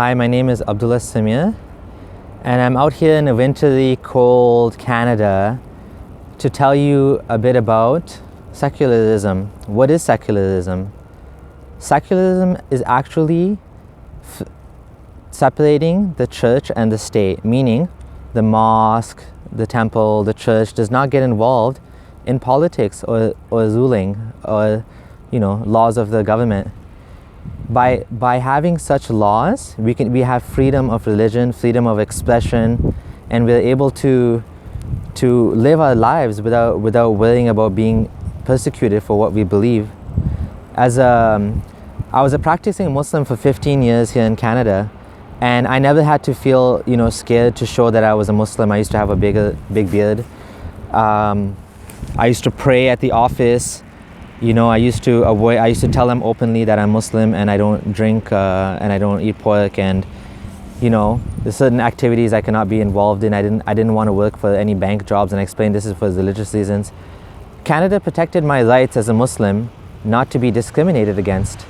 Hi, my name is Abdullah Samir, and I'm out here in a wintry, cold Canada to tell you a bit about secularism. What is secularism? Secularism is actually separating the church and the state, meaning the mosque, the temple, the church does not get involved in politics or ruling or laws of the government. By having such laws, we have freedom of religion, freedom of expression, and we're able to live our lives without worrying about being persecuted for what we believe. I was a practicing Muslim for 15 years here in Canada, and I never had to feel scared to show that I was a Muslim. I used to have a big beard. I used to pray at the office. I used to tell them openly that I'm Muslim and I don't drink and I don't eat pork, and there's certain activities I cannot be involved in. I didn't want to work for any bank jobs, and I explained this is for religious reasons. Canada protected my rights as a Muslim not to be discriminated against.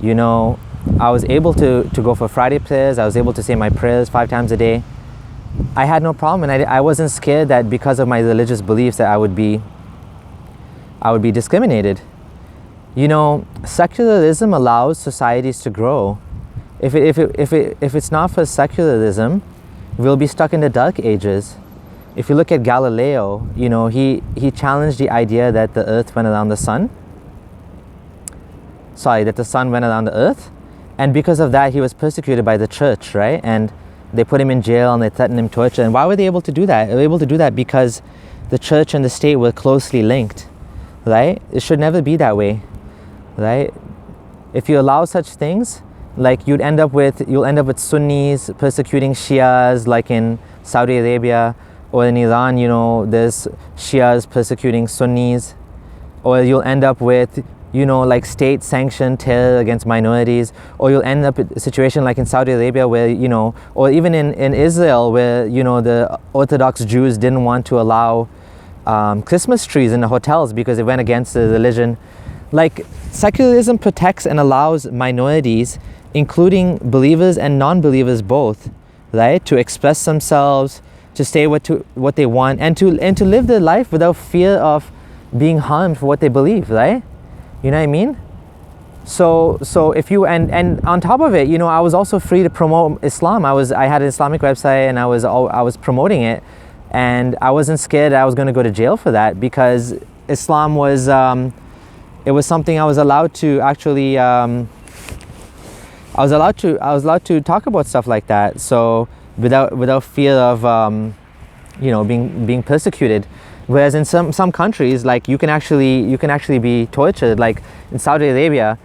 I was able to go for Friday prayers. I was able to say my prayers 5 times a day. I had no problem, and I wasn't scared that because of my religious beliefs that I would be discriminated. Secularism allows societies to grow. If it's not for secularism, we'll be stuck in the Dark Ages. If you look at Galileo, he challenged the idea that the earth went around the sun. That the sun went around the earth. And because of that, he was persecuted by the church, right? And they put him in jail and they threatened him torture. And why were they able to do that? They were able to do that because the church and the state were closely linked, right? It should never be that way, right? If you allow such things, like you'll end up with Sunnis persecuting Shias, like in Saudi Arabia, or in Iran, there's Shias persecuting Sunnis, or you'll end up with like state-sanctioned terror against minorities, or you'll end up in a situation like in Saudi Arabia where, or even in Israel where, the Orthodox Jews didn't want to allow Christmas trees in the hotels because it went against the religion. Like, secularism protects and allows minorities, including believers and non-believers both, right, to express themselves, to say what they want, and to live their life without fear of being harmed for what they believe, right? You know what I mean? So if you and on top of it, I was also free to promote Islam. I had an Islamic website and I was promoting it, and I wasn't scared that I was going to go to jail for that, because Islam was it was something I was allowed to actually I was allowed to talk about stuff like that. So without fear of being persecuted. Whereas in some countries, like you can actually be tortured. Like in Saudi Arabia,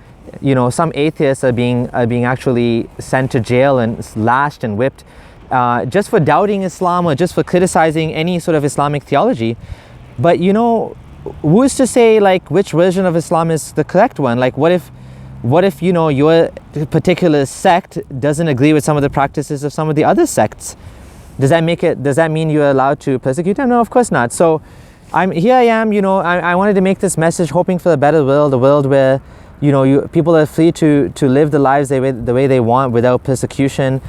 some atheists are being actually sent to jail and lashed and whipped just for doubting Islam or just for criticizing any sort of Islamic theology. But who's to say like which version of Islam is the correct one? Like what if your particular sect doesn't agree with some of the practices of some of the other sects? Does that mean you're allowed to persecute them? No, of course not. So I wanted to make this message hoping for a better world, a world where people are free to live the lives the way they want without persecution,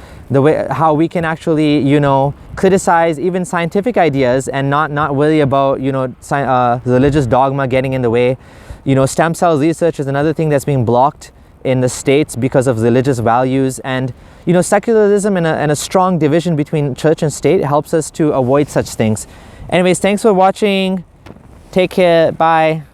how we can actually criticize even scientific ideas and not worry about religious dogma getting in the way. Stem cell research is another thing that's being blocked in the States because of religious values, and secularism and a strong division between church and state helps us to avoid such things. Anyways, thanks for watching. Take care. Bye.